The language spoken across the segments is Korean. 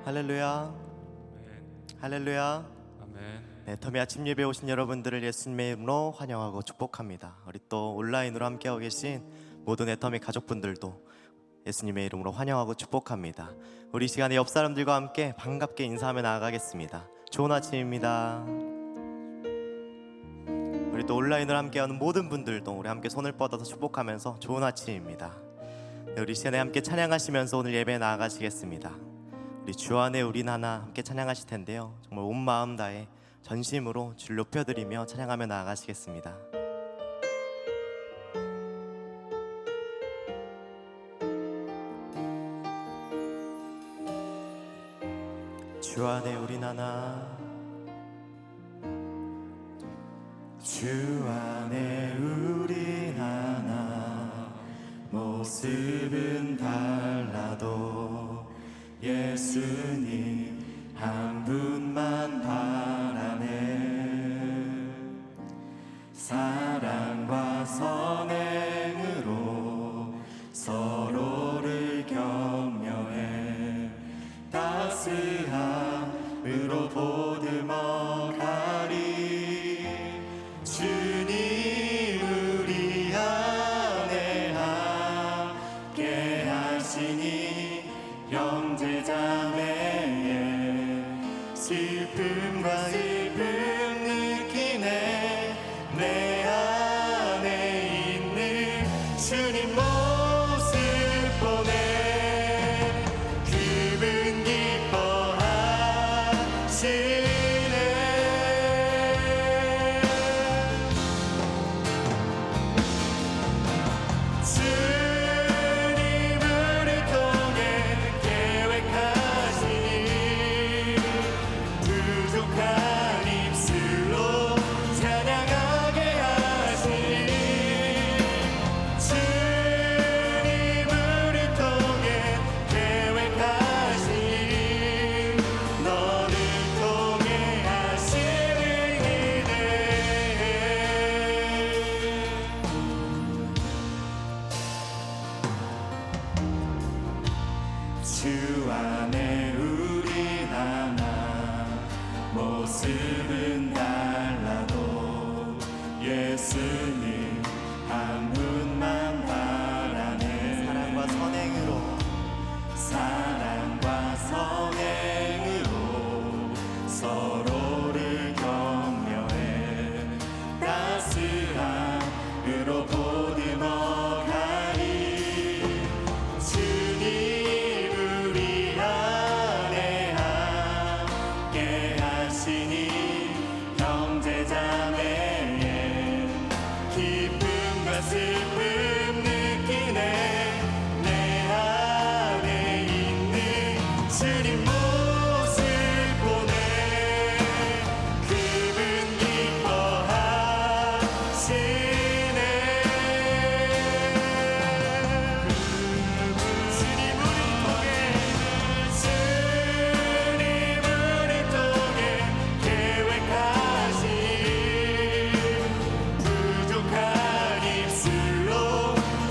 할렐루야. 할렐루야. 아멘. 네, 터미 아침 예배 오신 여러분들을 예수님의 이름으로 환영하고 축복합니다. 우리 또 온라인으로 함께하고 계신 모든 애터미 가족분들도 예수님의 이름으로 환영하고 축복합니다. 우리 시간에 옆 사람들과 함께 반갑게 인사하며 나아가겠습니다. 좋은 아침입니다. 우리 또 온라인으로 함께하는 모든 분들도 우리 함께 손을 뻗어서 축복하면서 좋은 아침입니다. 네, 우리 시간에 함께 찬양하시면서 오늘 예배에 나아가시겠습니다. 우리 주 안에 우린 하나 함께 찬양하실 텐데요, 정말 온 마음 다해 전심으로 주를 높여드리며 찬양하며 나아가시겠습니다. 주 안에 우린 하나, 주 안에 우린 하나, 모습은 달라도 예수님 한 분만 바라네. 사랑과 선행으로 서로를 격려해 따스함으로 보듬어 가리. 주님 우리 안에 함께 하시니 형제자매의 슬픔과 슬픔 느끼네. 내 안에 있는 주님 모습 보네. 그분 기뻐하시네. 주님을 통해 계획하시니 부족한 입술로 찬양하게 하시니. 주님을 통해 계획하시니 너를 통해 하시는 기대. 주 안에 우린 하나, 모습은 달라도 예수님 한 분만 바라네. 사랑과 선행으로, 사랑과 선행으로 서로를 격려해 따스함으로 보듬어 가리. 주님 우리 안에 함께 하시니 형제자매의 기쁨과 슬픔 느끼네. 내 안에 있는 주님 모습 보네. 그분 기뻐하시네. 주님 우리 통해 계획하신 부족한 입술로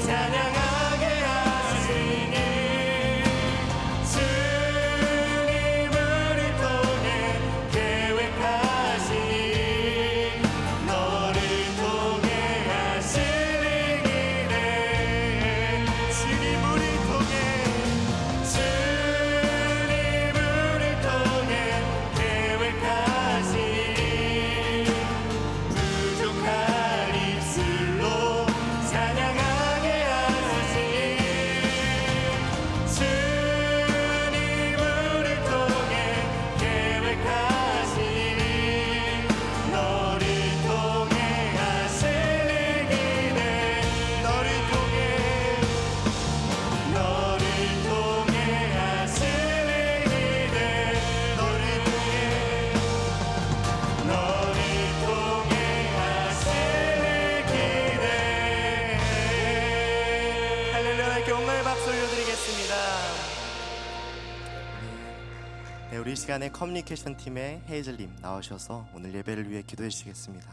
찬양하게 하시니. 주님을 통해 계획하시니 너를 통해 하시는 일에. 주님을 통해 계획하시니 부족한 입술로 찬양하게 하시니. 주님을 통해 계획하시니 너를 통해 하시는 기대. 너를 통해 하시는 기대. 너를 통해 하시는 기대. 할렐루야. 이렇게 옹호의 박수 올려드리겠습니다. 네, 우리 시간에 커뮤니케이션 팀의 헤이즐님 나오셔서 오늘 예배를 위해 기도해 주시겠습니다.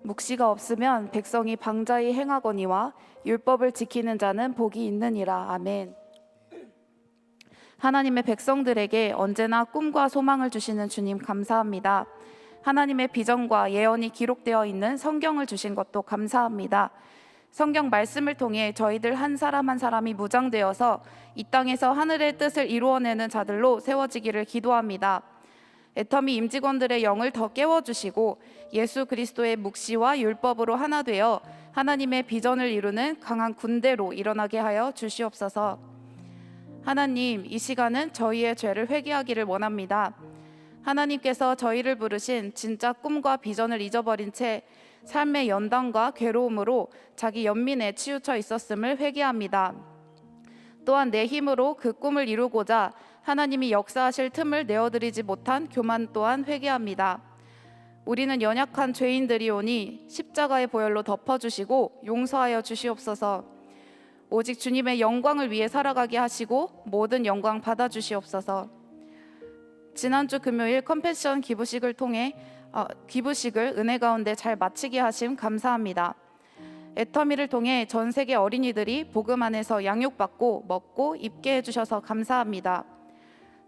묵시가 없으면 백성이 방자히 행하거니와 율법을 지키는 자는 복이 있느니라. 아멘. 하나님의 백성들에게 언제나 꿈과 소망을 주시는 주님 감사합니다. 하나님의 비전과 예언이 기록되어 있는 성경을 주신 것도 감사합니다. 성경 말씀을 통해 저희들 한 사람 한 사람이 무장되어서 이 땅에서 하늘의 뜻을 이루어내는 자들로 세워지기를 기도합니다. 애터미 임직원들의 영을 더 깨워주시고 예수 그리스도의 묵시와 율법으로 하나 되어 하나님의 비전을 이루는 강한 군대로 일어나게 하여 주시옵소서. 하나님, 이 시간은 저희의 죄를 회개하기를 원합니다. 하나님께서 저희를 부르신 진짜 꿈과 비전을 잊어버린 채 삶의 연단과 괴로움으로 자기 연민에 치우쳐 있었음을 회개합니다. 또한 내 힘으로 그 꿈을 이루고자 하나님이 역사하실 틈을 내어드리지 못한 교만 또한 회개합니다. 우리는 연약한 죄인들이오니 십자가의 보혈로 덮어주시고 용서하여 주시옵소서. 오직 주님의 영광을 위해 살아가게 하시고 모든 영광 받아주시옵소서. 지난주 금요일 컴패션 기부식을 통해 기부식을 은혜 가운데 잘 마치게 하심 감사합니다. 애터미를 통해 전 세계 어린이들이 복음 안에서 양육받고 먹고 입게 해주셔서 감사합니다.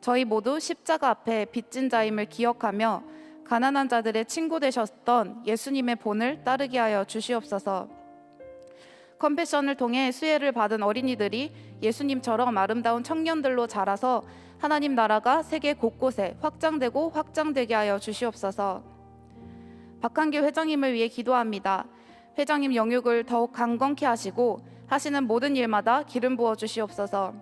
저희 모두 십자가 앞에 빚진 자임을 기억하며 가난한 자들의 친구 되셨던 예수님의 본을 따르게 하여 주시옵소서. 컴패션을 통해 수혜를 받은 어린이들이 예수님처럼 아름다운 청년들로 자라서 하나님 나라가 세계 곳곳에 확장되고 확장되게 하여 주시옵소서. 박한길 회장님을 위해 기도합니다. 회장님 영육을 더욱 강건케 하시고 하시는 모든 일마다 기름 부어 주시옵소서.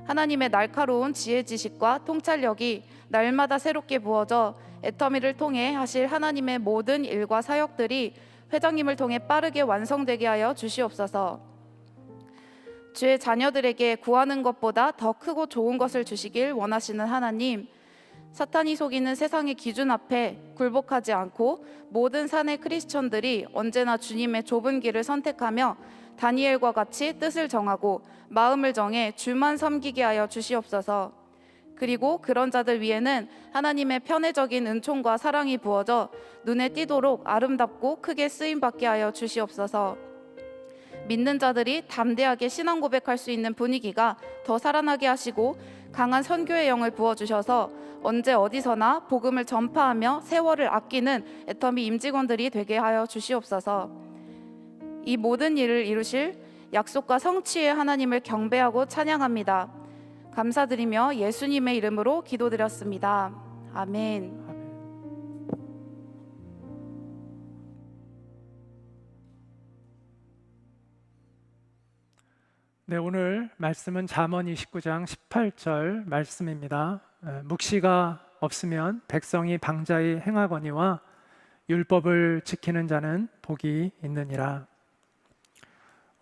하나님의 날카로운 지혜 지식과 통찰력이 날마다 새롭게 부어져 애터미를 통해 하실 하나님의 모든 일과 사역들이 회장님을 통해 빠르게 완성되게 하여 주시옵소서. 주의 자녀들에게 구하는 것보다 더 크고 좋은 것을 주시길 원하시는 하나님, 사탄이 속이는 세상의 기준 앞에 굴복하지 않고 모든 산의 크리스천들이 언제나 주님의 좁은 길을 선택하며 다니엘과 같이 뜻을 정하고 마음을 정해 주만 섬기게 하여 주시옵소서. 그리고 그런 자들 위에는 하나님의 편애적인 은총과 사랑이 부어져 눈에 띄도록 아름답고 크게 쓰임받게 하여 주시옵소서. 믿는 자들이 담대하게 신앙 고백할 수 있는 분위기가 더 살아나게 하시고 강한 선교의 영을 부어주셔서 언제 어디서나 복음을 전파하며 세월을 아끼는 애터미 임직원들이 되게 하여 주시옵소서. 이 모든 일을 이루실 약속과 성취의 하나님을 경배하고 찬양합니다. 감사드리며 예수님의 이름으로 기도드렸습니다. 아멘. 네, 오늘 말씀은 잠언 29장 18절 말씀입니다. 묵시가 없으면 백성이 방자히 행하거니와 율법을 지키는 자는 복이 있느니라.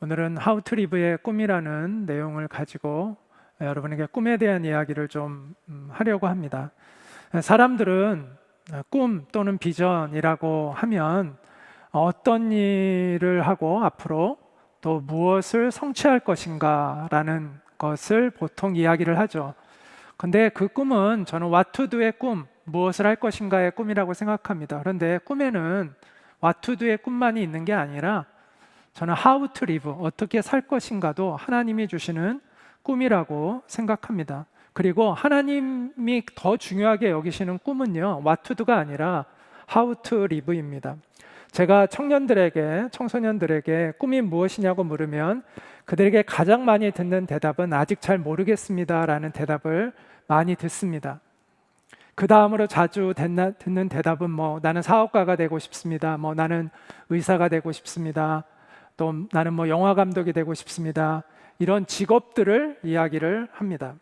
오늘은 How to Live의 꿈이라는 내용을 가지고 여러분에게 꿈에 대한 이야기를 좀 하려고 합니다. 사람들은 꿈 또는 비전이라고 하면 어떤 일을 하고 앞으로 또 무엇을 성취할 것인가 라는 것을 보통 이야기를 하죠. 근데 그 꿈은 저는 what to do의 꿈, 무엇을 할 것인가의 꿈이라고 생각합니다. 그런데 꿈에는 what to do의 꿈만이 있는 게 아니라 저는 how to live, 어떻게 살 것인가도 하나님이 주시는 꿈이라고 생각합니다. 그리고 하나님이 더 중요하게 여기시는 꿈은요, what to do가 아니라 how to live입니다. 제가 청소년들에게 꿈이 무엇이냐고 물으면 그들에게 가장 많이 듣는 대답은 아직 잘 모르겠습니다 라는 대답을 많이 듣습니다. 그 다음으로 자주 듣는 대답은 나는 사업가가 되고 싶습니다, 나는 의사가 되고 싶습니다, 또 나는 영화 감독이 되고 싶습니다, 이런 직업들을 이야기를 합니다.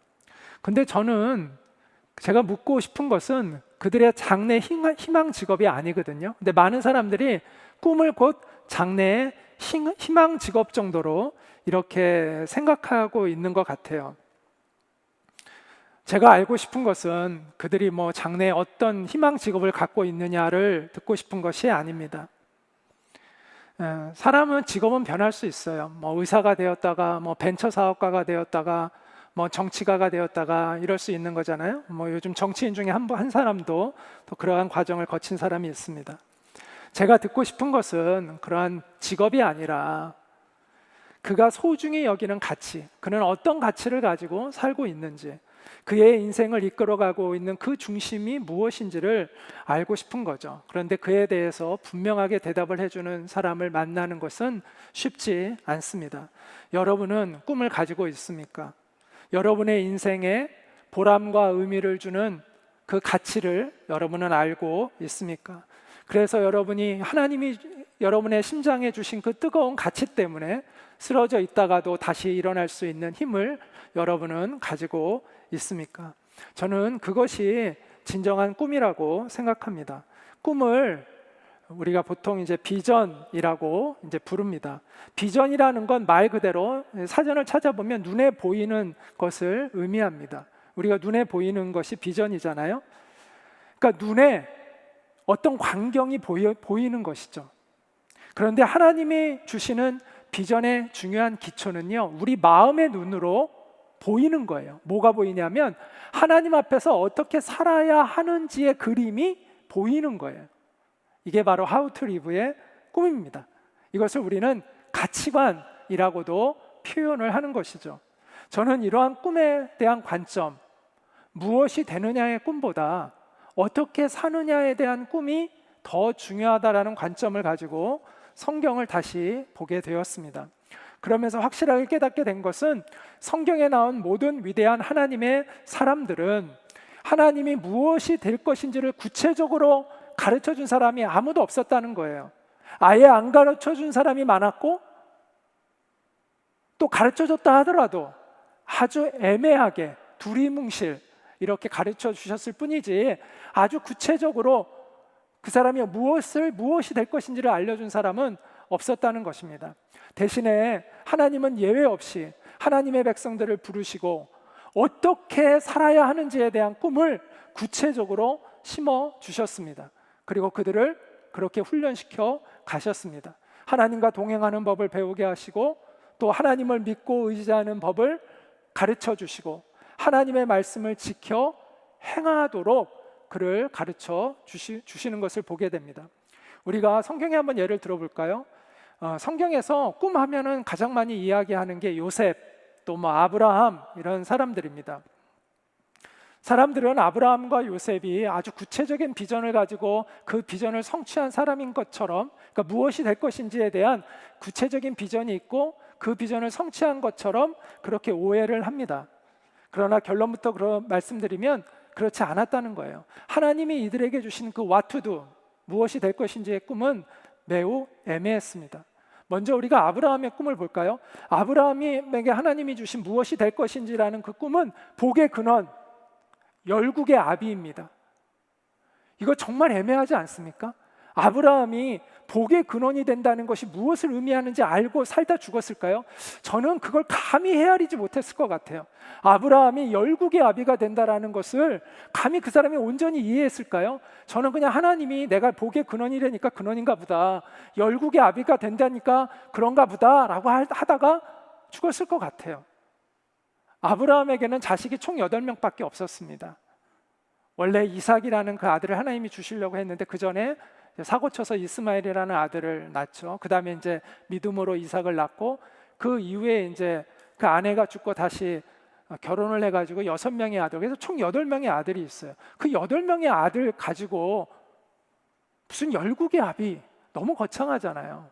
근데 제가 묻고 싶은 것은 그들의 장래 희망 직업이 아니거든요. 근데 많은 사람들이 꿈을 곧 장래의 희망 직업 정도로 이렇게 생각하고 있는 것 같아요. 제가 알고 싶은 것은 그들이 장래에 어떤 희망 직업을 갖고 있느냐를 듣고 싶은 것이 아닙니다. 사람은 직업은 변할 수 있어요. 의사가 되었다가 벤처 사업가가 되었다가 정치가가 되었다가 이럴 수 있는 거잖아요. 요즘 정치인 중에 한 사람도 또 그러한 과정을 거친 사람이 있습니다. 제가 듣고 싶은 것은 그러한 직업이 아니라 그가 소중히 여기는 가치, 그는 어떤 가치를 가지고 살고 있는지, 그의 인생을 이끌어가고 있는 그 중심이 무엇인지를 알고 싶은 거죠. 그런데 그에 대해서 분명하게 대답을 해주는 사람을 만나는 것은 쉽지 않습니다. 여러분은 꿈을 가지고 있습니까? 여러분의 인생에 보람과 의미를 주는 그 가치를 여러분은 알고 있습니까? 그래서 여러분이 하나님이 여러분의 심장에 주신 그 뜨거운 가치 때문에 쓰러져 있다가도 다시 일어날 수 있는 힘을 여러분은 가지고 있습니까? 저는 그것이 진정한 꿈이라고 생각합니다. 꿈을 우리가 보통 이제 비전이라고 이제 부릅니다. 비전이라는 건 말 그대로 사전을 찾아보면 눈에 보이는 것을 의미합니다. 우리가 눈에 보이는 것이 비전이잖아요. 그러니까 눈에 어떤 광경이 보이는 것이죠. 그런데 하나님이 주시는 비전의 중요한 기초는요, 우리 마음의 눈으로 보이는 거예요. 뭐가 보이냐면 하나님 앞에서 어떻게 살아야 하는지의 그림이 보이는 거예요. 이게 바로 How to Live의 꿈입니다. 이것을 우리는 가치관이라고도 표현을 하는 것이죠. 저는 이러한 꿈에 대한 관점, 무엇이 되느냐의 꿈보다 어떻게 사느냐에 대한 꿈이 더 중요하다라는 관점을 가지고 성경을 다시 보게 되었습니다. 그러면서 확실하게 깨닫게 된 것은 성경에 나온 모든 위대한 하나님의 사람들은 하나님이 무엇이 될 것인지를 구체적으로 가르쳐 준 사람이 아무도 없었다는 거예요. 아예 안 가르쳐 준 사람이 많았고, 또 가르쳐 줬다 하더라도 아주 애매하게 두리뭉실 이렇게 가르쳐 주셨을 뿐이지 아주 구체적으로 그 사람이 무엇이 될 것인지를 알려준 사람은 없었다는 것입니다. 대신에 하나님은 예외 없이 하나님의 백성들을 부르시고 어떻게 살아야 하는지에 대한 꿈을 구체적으로 심어 주셨습니다. 그리고 그들을 그렇게 훈련시켜 가셨습니다. 하나님과 동행하는 법을 배우게 하시고, 또 하나님을 믿고 의지하는 법을 가르쳐 주시고, 하나님의 말씀을 지켜 행하도록 그를 가르쳐 주시는 것을 보게 됩니다. 우리가 성경에 한번 예를 들어볼까요? 성경에서 꿈하면은 가장 많이 이야기하는 게 요셉, 또 뭐 아브라함, 이런 사람들입니다. 사람들은 아브라함과 요셉이 아주 구체적인 비전을 가지고 그 비전을 성취한 사람인 것처럼, 그러니까 무엇이 될 것인지에 대한 구체적인 비전이 있고 그 비전을 성취한 것처럼 그렇게 오해를 합니다. 그러나 결론부터 말씀드리면 그렇지 않았다는 거예요. 하나님이 이들에게 주신 그 what to do, 무엇이 될 것인지의 꿈은 매우 애매했습니다. 먼저 우리가 아브라함의 꿈을 볼까요? 아브라함에게 하나님이 주신 무엇이 될 것인지라는 그 꿈은 복의 근원, 열국의 아비입니다. 이거 정말 애매하지 않습니까? 아브라함이 복의 근원이 된다는 것이 무엇을 의미하는지 알고 살다 죽었을까요? 저는 그걸 감히 헤아리지 못했을 것 같아요. 아브라함이 열국의 아비가 된다는 것을 감히 그 사람이 온전히 이해했을까요? 저는 그냥 하나님이 내가 복의 근원이라니까 근원인가 보다, 열국의 아비가 된다니까 그런가 보다 라고 하다가 죽었을 것 같아요. 아브라함에게는 자식이 총 8명밖에 없었습니다. 원래 이삭이라는 그 아들을 하나님이 주시려고 했는데 그 전에 사고 쳐서 이스마엘이라는 아들을 낳죠. 그 다음에 이제 믿음으로 이삭을 낳고, 그 이후에 이제 그 아내가 죽고 다시 결혼을 해가지고 6명의 아들, 그래서 총 8명의 아들이 있어요. 그 8명의 아들 가지고 무슨 열국의 아비, 너무 거창하잖아요.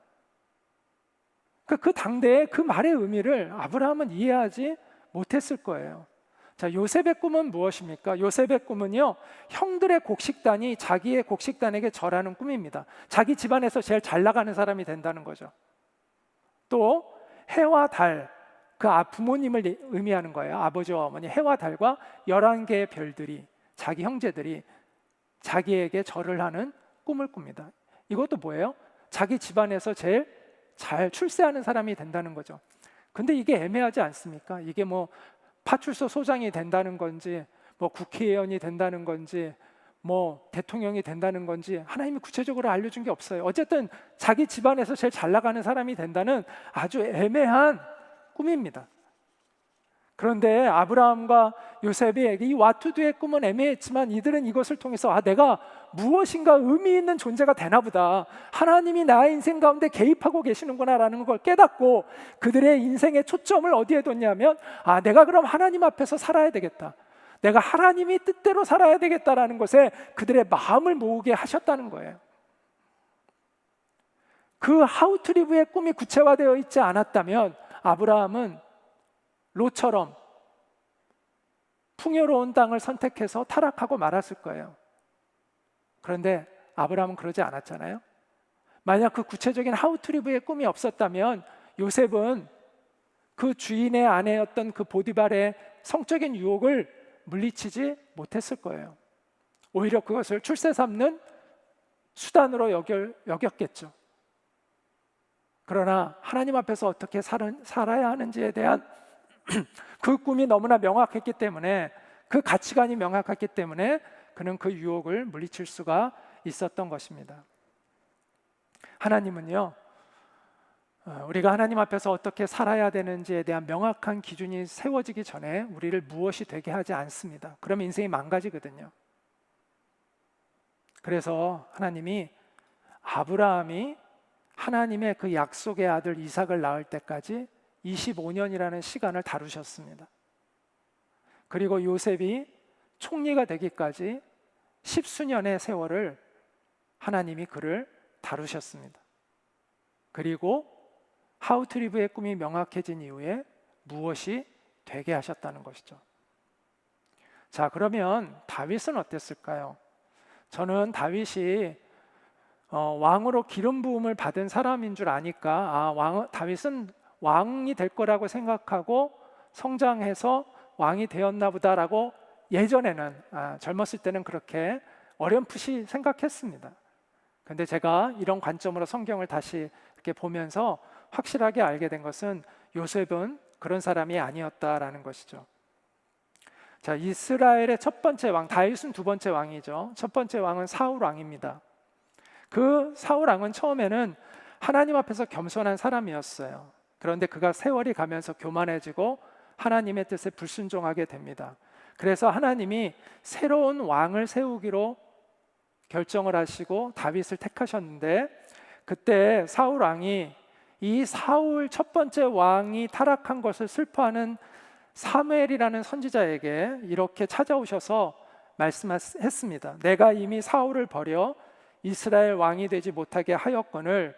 그 당대에 그 말의 의미를 아브라함은 이해하지 못했을 거예요. 자, 요셉의 꿈은 무엇입니까? 요셉의 꿈은요, 형들의 곡식단이 자기의 곡식단에게 절하는 꿈입니다. 자기 집안에서 제일 잘 나가는 사람이 된다는 거죠. 또 해와 달, 그 부모님을 의미하는 거예요. 아버지와 어머니, 해와 달과 11개의 별들이, 자기 형제들이 자기에게 절을 하는 꿈을 꿉니다. 이것도 뭐예요? 자기 집안에서 제일 잘 출세하는 사람이 된다는 거죠. 근데 이게 애매하지 않습니까? 이게 뭐 파출소 소장이 된다는 건지, 뭐 국회의원이 된다는 건지, 뭐 대통령이 된다는 건지 하나님이 구체적으로 알려준 게 없어요. 어쨌든 자기 집안에서 제일 잘 나가는 사람이 된다는 아주 애매한 꿈입니다. 그런데 아브라함과 요셉이 이 와투두의 꿈은 애매했지만 이들은 이것을 통해서 내가 무엇인가 의미 있는 존재가 되나 보다, 하나님이 나의 인생 가운데 개입하고 계시는구나라는 걸 깨닫고 그들의 인생의 초점을 어디에 뒀냐면 내가 그럼 하나님 앞에서 살아야 되겠다, 내가 하나님이 뜻대로 살아야 되겠다라는 것에 그들의 마음을 모으게 하셨다는 거예요. 그 하우 투 리브의 꿈이 구체화되어 있지 않았다면 아브라함은 롯처럼 풍요로운 땅을 선택해서 타락하고 말았을 거예요. 그런데 아브라함은 그러지 않았잖아요. 만약 그 구체적인 하우 투 리브의 꿈이 없었다면 요셉은 그 주인의 아내였던 그 보디발의 성적인 유혹을 물리치지 못했을 거예요. 오히려 그것을 출세 삼는 수단으로 여겼겠죠. 그러나 하나님 앞에서 어떻게 살아야 하는지에 대한 그 꿈이 너무나 명확했기 때문에, 그 가치관이 명확했기 때문에 그는 그 유혹을 물리칠 수가 있었던 것입니다. 하나님은요, 우리가 하나님 앞에서 어떻게 살아야 되는지에 대한 명확한 기준이 세워지기 전에 우리를 무엇이 되게 하지 않습니다. 그러면 인생이 망가지거든요. 그래서 하나님이 아브라함이 하나님의 그 약속의 아들 이삭을 낳을 때까지 25년이라는 시간을 다루셨습니다. 그리고 요셉이 총리가 되기까지 10수년의 세월을 하나님이 그를 다루셨습니다. 그리고 하우 투 리브의 꿈이 명확해진 이후에 무엇이 되게 하셨다는 것이죠. 자, 그러면 다윗은 어땠을까요? 저는 다윗이 왕으로 기름 부음을 받은 사람인 줄 아니까 다윗은 왕이 될 거라고 생각하고 성장해서 왕이 되었나 보다라고 예전에는 젊었을 때는 그렇게 어렴풋이 생각했습니다. 근데 제가 이런 관점으로 성경을 다시 이렇게 보면서 확실하게 알게 된 것은 요셉은 그런 사람이 아니었다라는 것이죠. 자, 이스라엘의 첫 번째 왕, 다윗은 두 번째 왕이죠. 첫 번째 왕은 사울 왕입니다. 그 사울 왕은 처음에는 하나님 앞에서 겸손한 사람이었어요. 그런데 그가 세월이 가면서 교만해지고 하나님의 뜻에 불순종하게 됩니다. 그래서 하나님이 새로운 왕을 세우기로 결정을 하시고 다윗을 택하셨는데, 그때 사울 왕이 이 사울 첫 번째 왕이 타락한 것을 슬퍼하는 사무엘이라는 선지자에게 이렇게 찾아오셔서 말씀했습니다. 내가 이미 사울을 버려 이스라엘 왕이 되지 못하게 하였거늘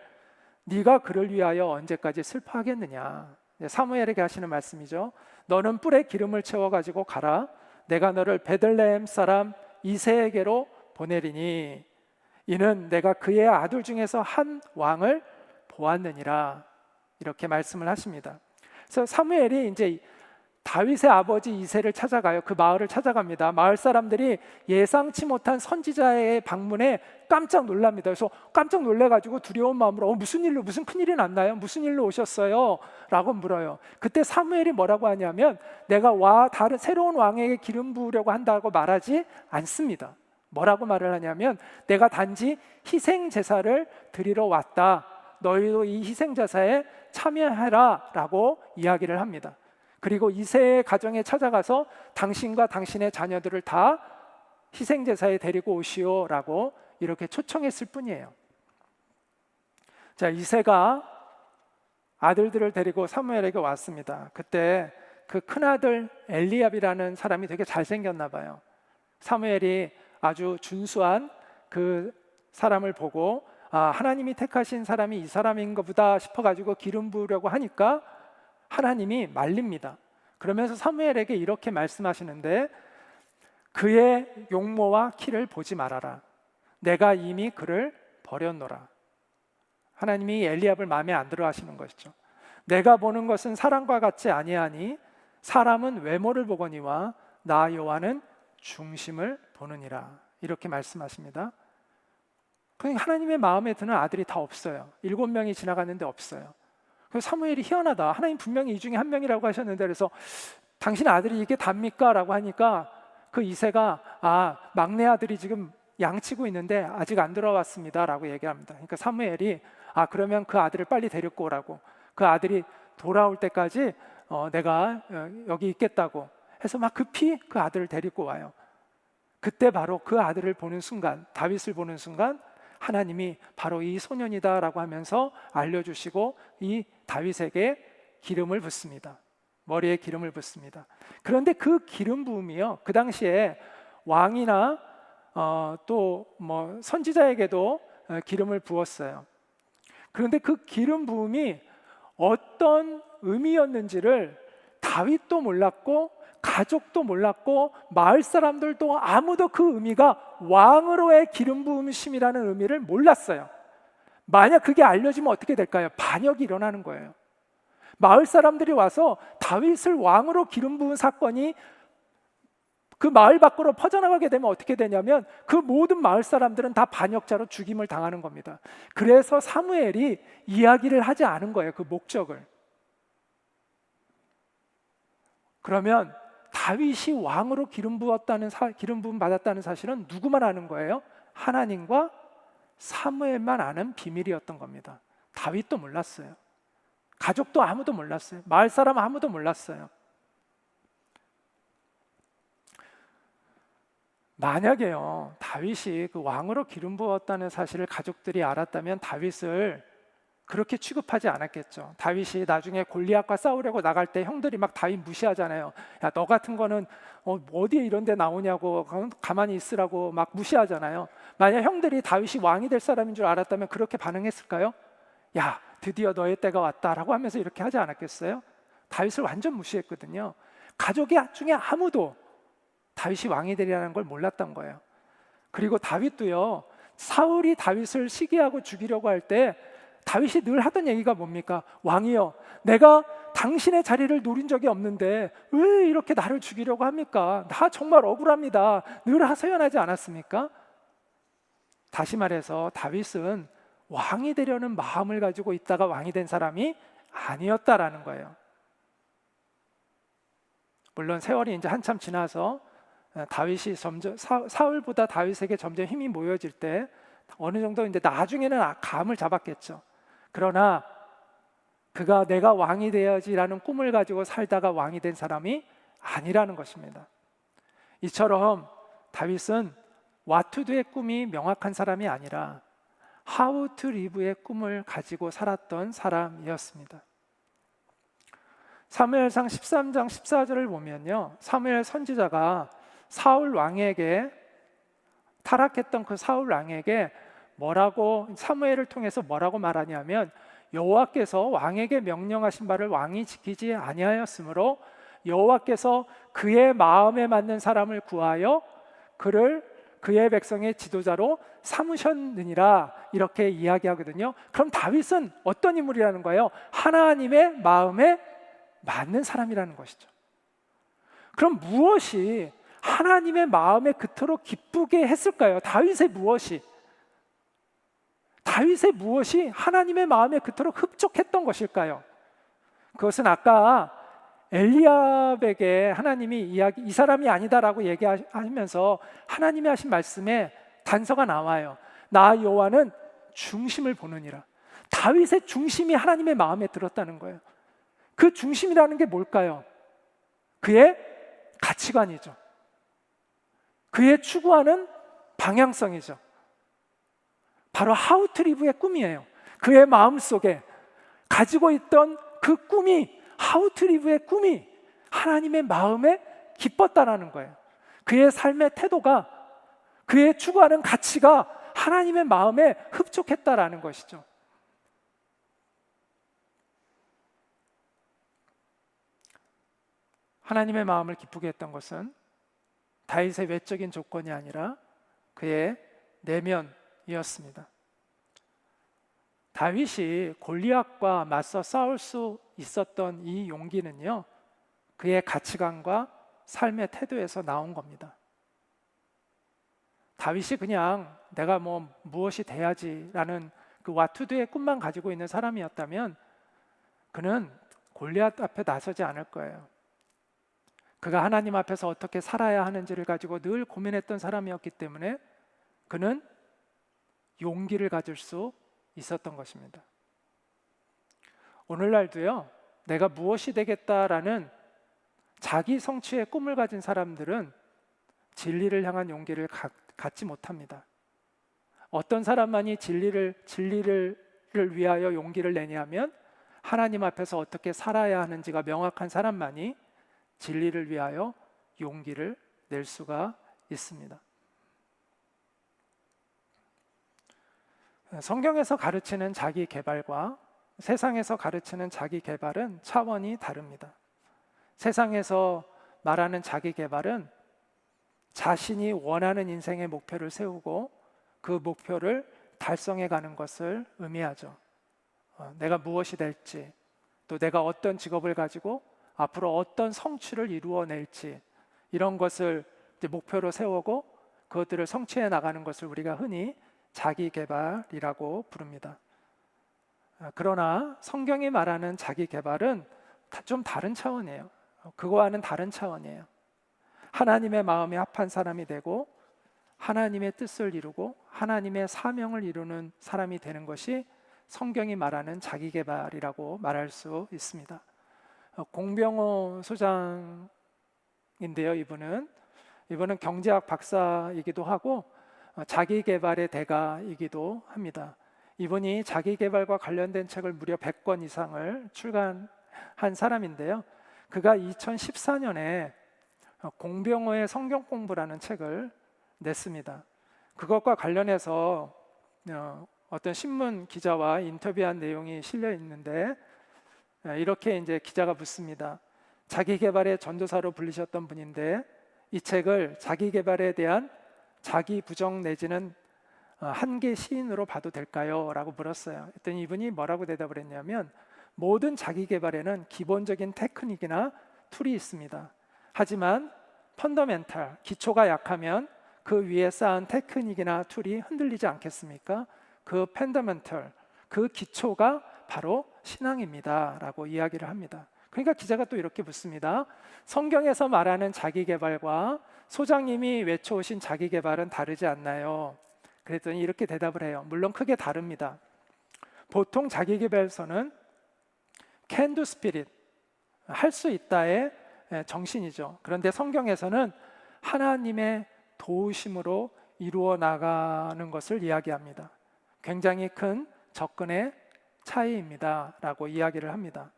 네가 그를 위하여 언제까지 슬퍼하겠느냐. 사무엘에게 하시는 말씀이죠. 너는 뿔에 기름을 채워가지고 가라. 내가 너를 베들레헴 사람 이새에게로 보내리니 이는 내가 그의 아들 중에서 한 왕을 보았느니라. 이렇게 말씀을 하십니다. 그래서 사무엘이 이제 다윗의 아버지 이새를 찾아가요. 그 마을을 찾아갑니다. 마을 사람들이 예상치 못한 선지자의 방문에 깜짝 놀랍니다. 그래서 깜짝 놀래가지고 두려운 마음으로 무슨 큰일이 났나요? 무슨 일로 오셨어요? 라고 물어요. 그때 사무엘이 뭐라고 하냐면 내가 다른 새로운 왕에게 기름 부으려고 한다고 말하지 않습니다. 뭐라고 말을 하냐면 내가 단지 희생 제사를 드리러 왔다. 너희도 이 희생 제사에 참여해라 라고 이야기를 합니다. 그리고 이새의 가정에 찾아가서 당신과 당신의 자녀들을 다 희생 제사에 데리고 오시오라고 이렇게 초청했을 뿐이에요. 자, 이새가 아들들을 데리고 사무엘에게 왔습니다. 그때 그 큰아들 엘리압이라는 사람이 되게 잘생겼나 봐요. 사무엘이 아주 준수한 그 사람을 보고 하나님이 택하신 사람이 이 사람인가 보다 싶어가지고 기름 부으려고 하니까 하나님이 말립니다. 그러면서 사무엘에게 이렇게 말씀하시는데 그의 용모와 키를 보지 말아라. 내가 이미 그를 버렸노라. 하나님이 엘리압을 마음에 안 들어 하시는 것이죠. 내가 보는 것은 사람과 같지 아니하니 사람은 외모를 보거니와 나 여호와는 중심을 보느니라. 이렇게 말씀하십니다. 하나님의 마음에 드는 아들이 다 없어요. 7명이 지나갔는데 없어요. 그래서 사무엘이 희한하다. 하나님 분명히 이 중에 한 명이라고 하셨는데 그래서 당신 아들이 이게 답니까? 라고 하니까 그 이새가 막내 아들이 지금 양치고 있는데 아직 안 들어왔습니다 라고 얘기합니다. 그러니까 사무엘이 그러면 그 아들을 빨리 데리고 오라고, 그 아들이 돌아올 때까지 내가 여기 있겠다고 해서 막 급히 그 아들을 데리고 와요. 그때 바로 그 아들을 보는 순간, 다윗을 보는 순간 하나님이 바로 이 소년이다 라고 하면서 알려주시고 이 다윗에게 기름을 붓습니다. 머리에 기름을 붓습니다. 그런데 그 기름 부음이요, 그 당시에 왕이나 또 뭐 선지자에게도 기름을 부었어요. 그런데 그 기름 부음이 어떤 의미였는지를 다윗도 몰랐고 가족도 몰랐고 마을 사람들도 아무도 그 의미가 왕으로의 기름 부음심이라는 의미를 몰랐어요. 만약 그게 알려지면 어떻게 될까요? 반역이 일어나는 거예요. 마을 사람들이 와서 다윗을 왕으로 기름 부은 사건이 그 마을 밖으로 퍼져나가게 되면 어떻게 되냐면 그 모든 마을 사람들은 다 반역자로 죽임을 당하는 겁니다. 그래서 사무엘이 이야기를 하지 않은 거예요, 그 목적을. 그러면 다윗이 왕으로 기름 부음 받았다는 사실은 누구만 아는 거예요? 하나님과 사무엘만 아는 비밀이었던 겁니다. 다윗도 몰랐어요. 가족도 아무도 몰랐어요. 마을 사람 아무도 몰랐어요. 만약에요, 다윗이 그 왕으로 기름 부었다는 사실을 가족들이 알았다면 다윗을 그렇게 취급하지 않았겠죠. 다윗이 나중에 골리앗과 싸우려고 나갈 때 형들이 막 다윗 무시하잖아요. 야, 너 같은 거는 어디에 이런 데 나오냐고, 가만히 있으라고 막 무시하잖아요. 만약 형들이 다윗이 왕이 될 사람인 줄 알았다면 그렇게 반응했을까요? 야, 드디어 너의 때가 왔다라고 하면서 이렇게 하지 않았겠어요? 다윗을 완전 무시했거든요. 가족 중에 아무도 다윗이 왕이 되리라는 걸 몰랐던 거예요. 그리고 다윗도요, 사울이 다윗을 시기하고 죽이려고 할 때 다윗이 늘 하던 얘기가 뭡니까? 왕이여, 내가 당신의 자리를 노린 적이 없는데 왜 이렇게 나를 죽이려고 합니까? 나 정말 억울합니다. 늘 하소연하지 않았습니까? 다시 말해서 다윗은 왕이 되려는 마음을 가지고 있다가 왕이 된 사람이 아니었다라는 거예요. 물론 세월이 이제 한참 지나서 다윗이 점점 사울보다 다윗에게 점점 힘이 모여질 때 어느 정도 이제 나중에는 감을 잡았겠죠. 그러나 그가 내가 왕이 되어야지라는 꿈을 가지고 살다가 왕이 된 사람이 아니라는 것입니다. 이처럼 다윗은 what to do의 꿈이 명확한 사람이 아니라 how to live의 꿈을 가지고 살았던 사람이었습니다. 사무엘상 13장 14절을 보면요, 사무엘 선지자가 사울 왕에게, 타락했던 그 사울 왕에게 뭐라고, 사무엘을 통해서 뭐라고 말하냐면, 여호와께서 왕에게 명령하신 바를 왕이 지키지 아니하였으므로 여호와께서 그의 마음에 맞는 사람을 구하여 그를 그의 백성의 지도자로 삼으셨느니라, 이렇게 이야기하거든요. 그럼 다윗은 어떤 인물이라는 거예요? 하나님의 마음에 맞는 사람이라는 것이죠. 그럼 무엇이 하나님의 마음에 그토록 기쁘게 했을까요? 다윗의 무엇이 하나님의 마음에 그토록 흡족했던 것일까요? 그것은 아까 엘리압에게 하나님이 이 사람이 아니다라고 얘기하면서 하나님이 하신 말씀에 단서가 나와요. 나 여호와는 중심을 보느니라. 다윗의 중심이 하나님의 마음에 들었다는 거예요. 그 중심이라는 게 뭘까요? 그의 가치관이죠. 그의 추구하는 방향성이죠. 바로 how to live의 꿈이에요. 그의 마음속에 가지고 있던 그 꿈이, how to live의 꿈이 하나님의 마음에 기뻤다라는 거예요. 그의 삶의 태도가, 그의 추구하는 가치가 하나님의 마음에 흡족했다라는 것이죠. 하나님의 마음을 기쁘게 했던 것은 다윗의 외적인 조건이 아니라 그의 내면이었습니다. 다윗이 골리앗과 맞서 싸울 수 있었던 이 용기는요, 그의 가치관과 삶의 태도에서 나온 겁니다. 다윗이 그냥 내가 무엇이 돼야지라는 그 what to do의 꿈만 가지고 있는 사람이었다면 그는 골리앗 앞에 나서지 않을 거예요. 그가 하나님 앞에서 어떻게 살아야 하는지를 가지고 늘 고민했던 사람이었기 때문에 그는 용기를 가질 수 있었던 것입니다. 오늘날도요, 내가 무엇이 되겠다라는 자기 성취의 꿈을 가진 사람들은 진리를 향한 용기를 갖지 못합니다. 어떤 사람만이 진리를 위하여 용기를 내냐면 하나님 앞에서 어떻게 살아야 하는지가 명확한 사람만이 진리를 위하여 용기를 낼 수가 있습니다. 성경에서 가르치는 자기 개발과 세상에서 가르치는 자기 개발은 차원이 다릅니다. 세상에서 말하는 자기 개발은 자신이 원하는 인생의 목표를 세우고 그 목표를 달성해 가는 것을 의미하죠. 내가 무엇이 될지, 또 내가 어떤 직업을 가지고 앞으로 어떤 성취를 이루어낼지, 이런 것을 이제 목표로 세우고 그것들을 성취해 나가는 것을 우리가 흔히 자기 개발이라고 부릅니다. 그러나 성경이 말하는 자기 개발은 좀 다른 차원이에요. 그거와는 다른 차원이에요. 하나님의 마음에 합한 사람이 되고 하나님의 뜻을 이루고 하나님의 사명을 이루는 사람이 되는 것이 성경이 말하는 자기 개발이라고 말할 수 있습니다. 공병호 소장인데요. 이분은 경제학 박사이기도 하고 자기 개발의 대가이기도 합니다. 이분이 자기 개발과 관련된 책을 무려 100권 이상을 출간한 사람인데요. 그가 2014년에 공병호의 성경 공부라는 책을 냈습니다. 그것과 관련해서 어떤 신문 기자와 인터뷰한 내용이 실려 있는데 이렇게 이제 기자가 묻습니다. 자기 개발의 전도사로 불리셨던 분인데 이 책을 자기 개발에 대한 자기 부정 내지는 한계 시인으로 봐도 될까요? 라고 물었어요. 그랬더니 이분이 뭐라고 대답을 했냐면 모든 자기 개발에는 기본적인 테크닉이나 툴이 있습니다. 하지만 펀더멘탈, 기초가 약하면 그 위에 쌓은 테크닉이나 툴이 흔들리지 않겠습니까? 그 펀더멘탈, 그 기초가 바로 신앙입니다 라고 이야기를 합니다. 그러니까 기자가 또 이렇게 묻습니다. 성경에서 말하는 자기 개발과 소장님이 외쳐오신 자기 개발은 다르지 않나요? 그랬더니 이렇게 대답을 해요. 물론 크게 다릅니다. 보통 자기 개발서는 can do spirit, 할 수 있다의 정신이죠. 그런데 성경에서는 하나님의 도우심으로 이루어 나가는 것을 이야기합니다. 굉장히 큰 접근의 차이입니다 라고 이야기를 합니다.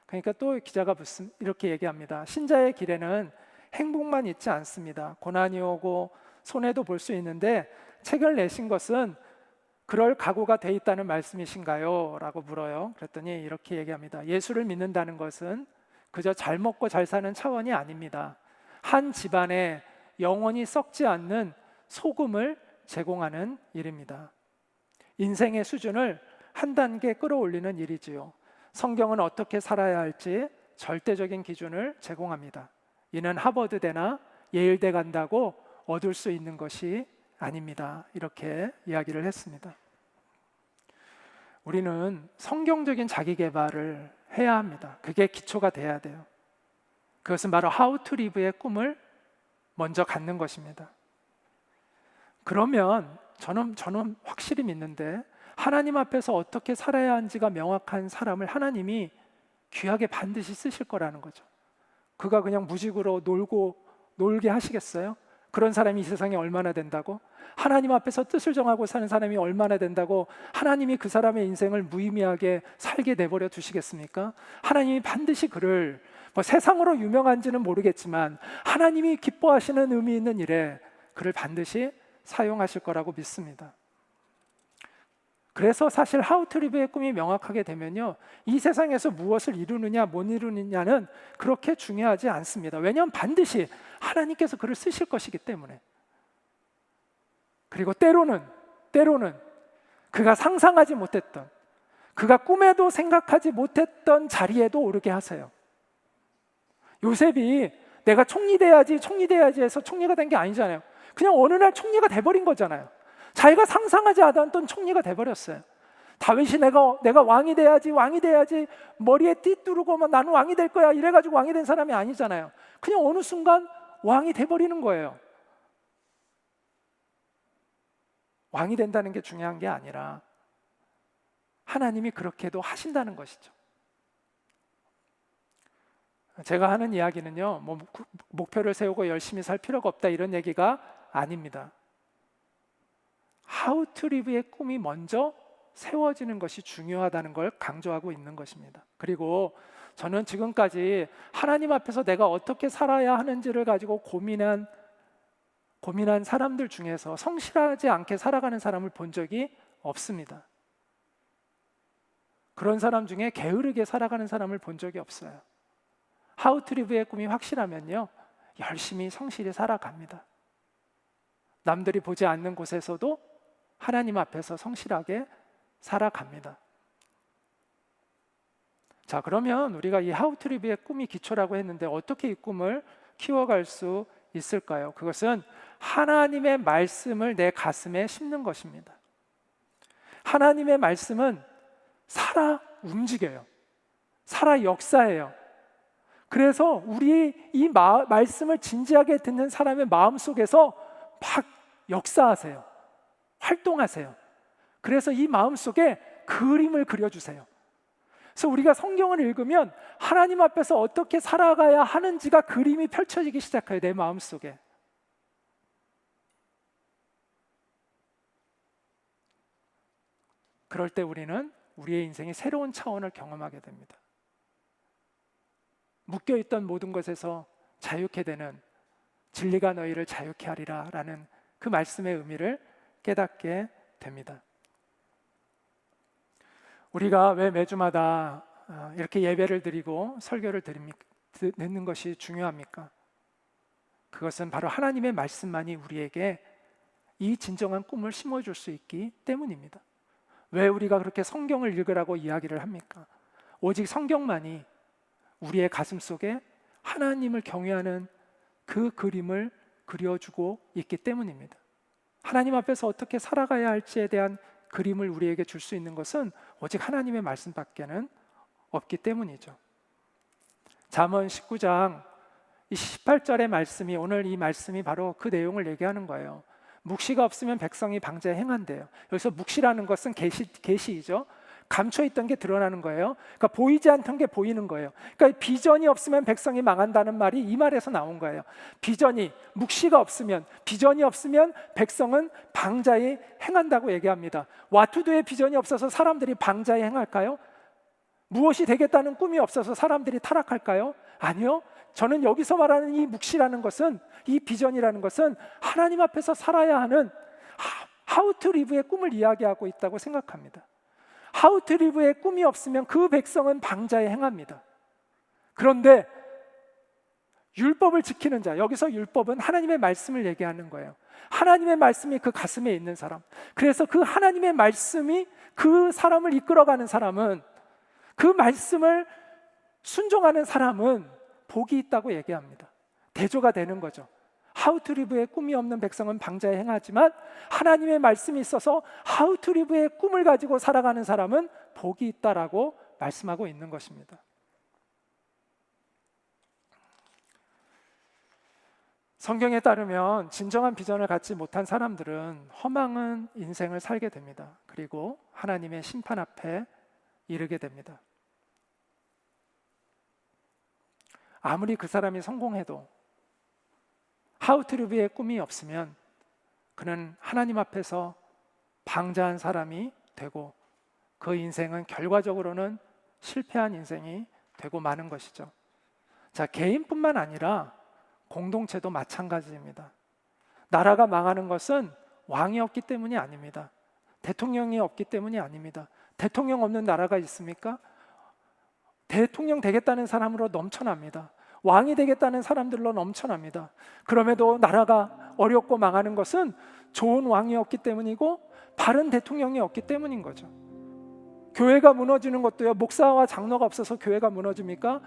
그러니까 또 기자가 이렇게 얘기합니다. 신자의 길에는 행복만 있지 않습니다. 고난이 오고 손해도 볼 수 있는데 책을 내신 것은 그럴 각오가 돼 있다는 말씀이신가요? 라고 물어요. 그랬더니 이렇게 얘기합니다. 예수를 믿는다는 것은 그저 잘 먹고 잘 사는 차원이 아닙니다. 한 집안에 영원히 썩지 않는 소금을 제공하는 일입니다. 인생의 수준을 한 단계 끌어올리는 일이지요. 성경은 어떻게 살아야 할지 절대적인 기준을 제공합니다. 이는 하버드대나 예일대 간다고 얻을 수 있는 것이 아닙니다. 이렇게 이야기를 했습니다. 우리는 성경적인 자기 개발을 해야 합니다. 그게 기초가 돼야 돼요. 그것은 바로 How to Live의 꿈을 먼저 갖는 것입니다. 그러면 저는 확실히 믿는데 하나님 앞에서 어떻게 살아야 하는지가 명확한 사람을 하나님이 귀하게 반드시 쓰실 거라는 거죠. 그가 그냥 무직으로 놀게 하시겠어요? 그런 사람이 이 세상에 얼마나 된다고? 하나님 앞에서 뜻을 정하고 사는 사람이 얼마나 된다고 하나님이 그 사람의 인생을 무의미하게 살게 내버려 두시겠습니까? 하나님이 반드시 그를 세상으로 유명한지는 모르겠지만 하나님이 기뻐하시는 의미 있는 일에 그를 반드시 사용하실 거라고 믿습니다. 그래서 사실 How to Live의 꿈이 명확하게 되면요, 이 세상에서 무엇을 이루느냐 못 이루느냐는 그렇게 중요하지 않습니다. 왜냐하면 반드시 하나님께서 그를 쓰실 것이기 때문에. 그리고 때로는 그가 상상하지 못했던, 그가 꿈에도 생각하지 못했던 자리에도 오르게 하세요. 요셉이 내가 총리 돼야지 해서 총리가 된 게 아니잖아요. 그냥 어느 날 총리가 돼버린 거잖아요. 자기가 상상하지 않았던 총리가 돼버렸어요. 다윗이 내가 왕이 돼야지 머리에 띠 뚜르고 나는 왕이 될 거야 이래가지고 왕이 된 사람이 아니잖아요. 그냥 어느 순간 왕이 돼버리는 거예요. 왕이 된다는 게 중요한 게 아니라 하나님이 그렇게도 하신다는 것이죠. 제가 하는 이야기는요, 목표를 세우고 열심히 살 필요가 없다 이런 얘기가 아닙니다. How to Live의 꿈이 먼저 세워지는 것이 중요하다는 걸 강조하고 있는 것입니다. 그리고 저는 지금까지 하나님 앞에서 내가 어떻게 살아야 하는지를 가지고 고민한 사람들 중에서 성실하지 않게 살아가는 사람을 본 적이 없습니다. 그런 사람 중에 게으르게 살아가는 사람을 본 적이 없어요. 하우트리브의 꿈이 확실하면요, 열심히 성실히 살아갑니다. 남들이 보지 않는 곳에서도 하나님 앞에서 성실하게 살아갑니다. 자, 그러면 우리가 이 하우트리브의 꿈이 기초라고 했는데 어떻게 이 꿈을 키워갈 수 있을까요? 그것은 하나님의 말씀을 내 가슴에 심는 것입니다. 하나님의 말씀은 살아 움직여요. 살아 역사해요. 그래서 우리 이 말씀을 진지하게 듣는 사람의 마음속에서 막 역사하세요. 활동하세요. 그래서 이 마음속에 그림을 그려주세요. 그래서 우리가 성경을 읽으면 하나님 앞에서 어떻게 살아가야 하는지가 그림이 펼쳐지기 시작해요. 내 마음속에. 그럴 때 우리는 우리의 인생의 새로운 차원을 경험하게 됩니다. 묶여있던 모든 것에서 자유케 되는 진리가 너희를 자유케 하리라 라는 그 말씀의 의미를 깨닫게 됩니다. 우리가 왜 매주마다 이렇게 예배를 드리고 설교를 듣는 것이 중요합니까? 그것은 바로 하나님의 말씀만이 우리에게 이 진정한 꿈을 심어줄 수 있기 때문입니다. 왜 우리가 그렇게 성경을 읽으라고 이야기를 합니까? 오직 성경만이 우리의 가슴 속에 하나님을 경외하는 그 그림을 그려주고 있기 때문입니다. 하나님 앞에서 어떻게 살아가야 할지에 대한 그림을 우리에게 줄 수 있는 것은 오직 하나님의 말씀밖에는 없기 때문이죠. 잠언 19장 18절의 말씀이, 오늘 이 말씀이 바로 그 내용을 얘기하는 거예요. 묵시가 없으면 백성이 방자에 행한대요. 여기서 묵시라는 것은 계시이죠. 감춰있던 게 드러나는 거예요. 그러니까 보이지 않던 게 보이는 거예요. 그러니까 비전이 없으면 백성이 망한다는 말이 이 말에서 나온 거예요. 묵시가 없으면, 비전이 없으면 백성은 방자에 행한다고 얘기합니다. 와투두의 비전이 없어서 사람들이 방자에 행할까요? 무엇이 되겠다는 꿈이 없어서 사람들이 타락할까요? 아니요. 저는 여기서 말하는 이 묵시라는 것은, 이 비전이라는 것은 하나님 앞에서 살아야 하는 How to live의 꿈을 이야기하고 있다고 생각합니다. How to live의 꿈이 없으면 그 백성은 방자에 행합니다. 그런데 율법을 지키는 자, 여기서 율법은 하나님의 말씀을 얘기하는 거예요. 하나님의 말씀이 그 가슴에 있는 사람, 그래서 그 하나님의 말씀이 그 사람을 이끌어가는 사람은, 그 말씀을 순종하는 사람은 복이 있다고 얘기합니다. 대조가 되는 거죠. How to live의 꿈이 없는 백성은 방자에 행하지만 하나님의 말씀이 있어서 How to live의 꿈을 가지고 살아가는 사람은 복이 있다라고 말씀하고 있는 것입니다. 성경에 따르면 진정한 비전을 갖지 못한 사람들은 허망한 인생을 살게 됩니다. 그리고 하나님의 심판 앞에 이르게 됩니다. 아무리 그 사람이 성공해도 How to live의 꿈이 없으면 그는 하나님 앞에서 방자한 사람이 되고 그 인생은 결과적으로는 실패한 인생이 되고 마는 것이죠. 자, 개인뿐만 아니라 공동체도 마찬가지입니다. 나라가 망하는 것은 왕이 없기 때문이 아닙니다. 대통령이 없기 때문이 아닙니다. 대통령 없는 나라가 있습니까? 대통령 되겠다는 사람으로 넘쳐납니다. 왕이 되겠다는 사람들로 넘쳐납니다. 그럼에도 나라가 어렵고 망하는 것은 좋은 왕이 없기 때문이고 바른 대통령이 없기 때문인 거죠. 교회가 무너지는 것도요, 목사와 장로가 없어서 교회가 무너집니까?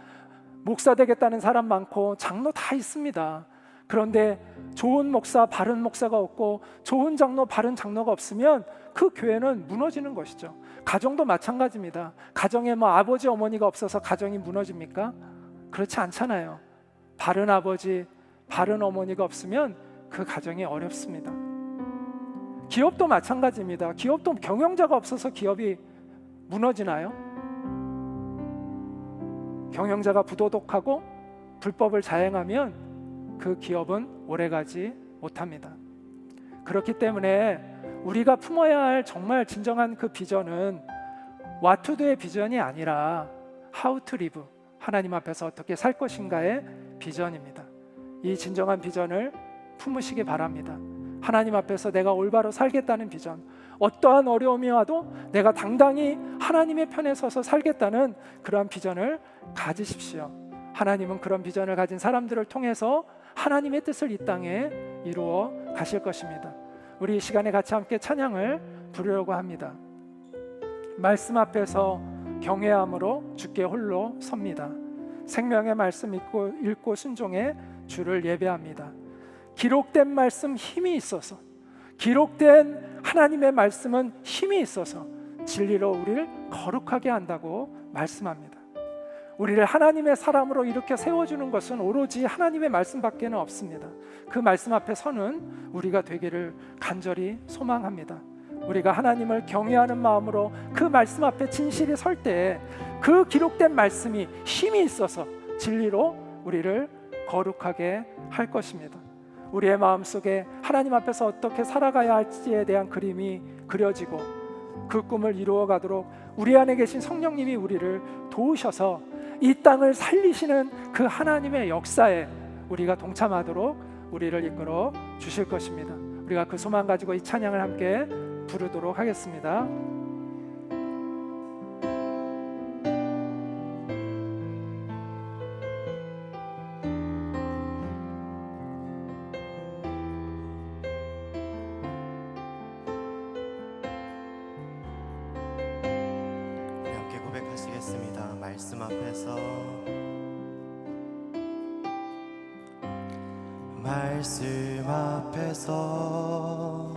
목사 되겠다는 사람 많고 장로 다 있습니다. 그런데 좋은 목사, 바른 목사가 없고 좋은 장로, 바른 장로가 없으면 그 교회는 무너지는 것이죠. 가정도 마찬가지입니다. 가정에 아버지, 어머니가 없어서 가정이 무너집니까? 그렇지 않잖아요. 바른 아버지, 바른 어머니가 없으면 그 가정이 어렵습니다. 기업도 마찬가지입니다. 기업도 경영자가 없어서 기업이 무너지나요? 경영자가 부도덕하고 불법을 자행하면 그 기업은 오래가지 못합니다. 그렇기 때문에 우리가 품어야 할 정말 진정한 그 비전은 what to do의 비전이 아니라 how to live, 하나님 앞에서 어떻게 살 것인가의 비전입니다. 이 진정한 비전을 품으시기 바랍니다. 하나님 앞에서 내가 올바로 살겠다는 비전, 어떠한 어려움이 와도 내가 당당히 하나님의 편에 서서 살겠다는 그러한 비전을 가지십시오. 하나님은 그런 비전을 가진 사람들을 통해서 하나님의 뜻을 이 땅에 이루어 가실 것입니다. 우리 이 시간에 같이 함께 찬양을 부르려고 합니다. 말씀 앞에서 경외함으로 주께 홀로 섭니다. 생명의 말씀 읽고 순종해 주를 예배합니다. 기록된 말씀 힘이 있어서, 기록된 하나님의 말씀은 힘이 있어서 진리로 우리를 거룩하게 한다고 말씀합니다. 우리를 하나님의 사람으로 이렇게 세워주는 것은 오로지 하나님의 말씀밖에는 없습니다. 그 말씀 앞에 서는 우리가 되기를 간절히 소망합니다. 우리가 하나님을 경외하는 마음으로 그 말씀 앞에 진실히 설 때 그 기록된 말씀이 힘이 있어서 진리로 우리를 거룩하게 할 것입니다. 우리의 마음속에 하나님 앞에서 어떻게 살아가야 할지에 대한 그림이 그려지고 그 꿈을 이루어 가도록 우리 안에 계신 성령님이 우리를 도우셔서 이 땅을 살리시는 그 하나님의 역사에 우리가 동참하도록 우리를 이끌어 주실 것입니다. 우리가 그 소망 가지고 이 찬양을 함께 부르도록 하겠습니다. 우리 함께 고백하시겠습니다. 말씀 앞에서, 말씀 앞에서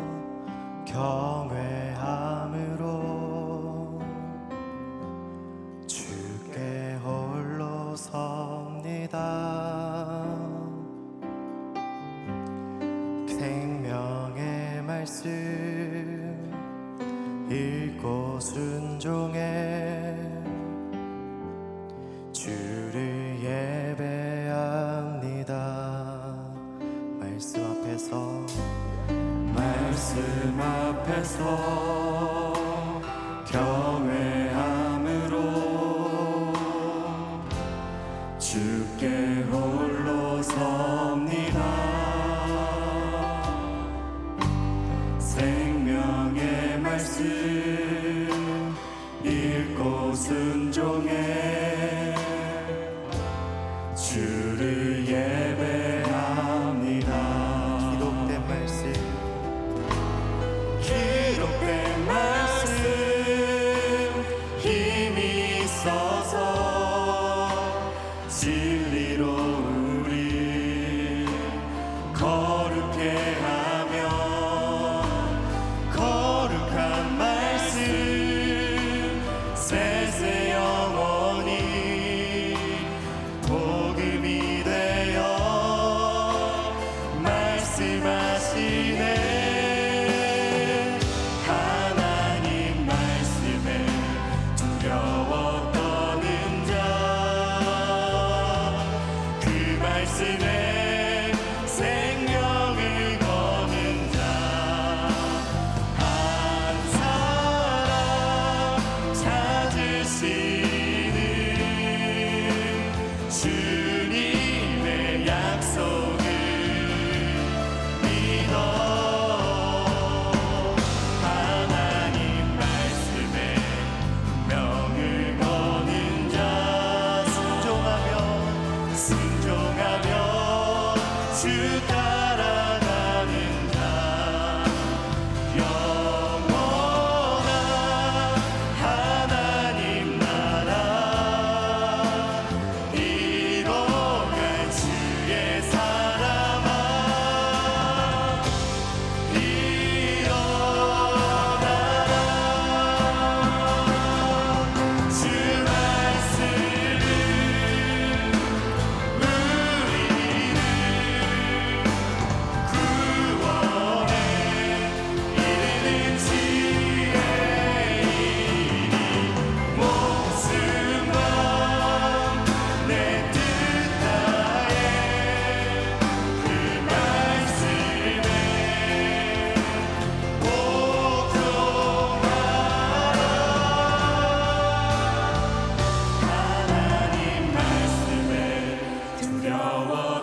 경외함으로 주께 홀로 섭니다. 생명의 말씀 읽고 순종해 주를 예배합니다. 말씀 앞에서, 말씀 앞에서 경외함으로 주께 홀로 섭니다. 생명의 말씀 읽고 순종해 주를 예배합니다. 기록된 말씀, 기록된 말씀 힘이 있어서 진리로 우리 거룩해 하며 거룩한 말씀 세세 영원히 복음이 되어 말씀하시네. 하나님 말씀에 두려워 떠는 자, 그 말씀에 생명을 거는 자, 한 사람 찾으시는 주님의 약속을 믿어. 하나님 말씀에 명을 거는 자, 순종하며 주 따라가는 자, 영원한 하나님 나라 이뤄갈 주의 사람아, 일어나라. 주 말씀은 우리를 두려워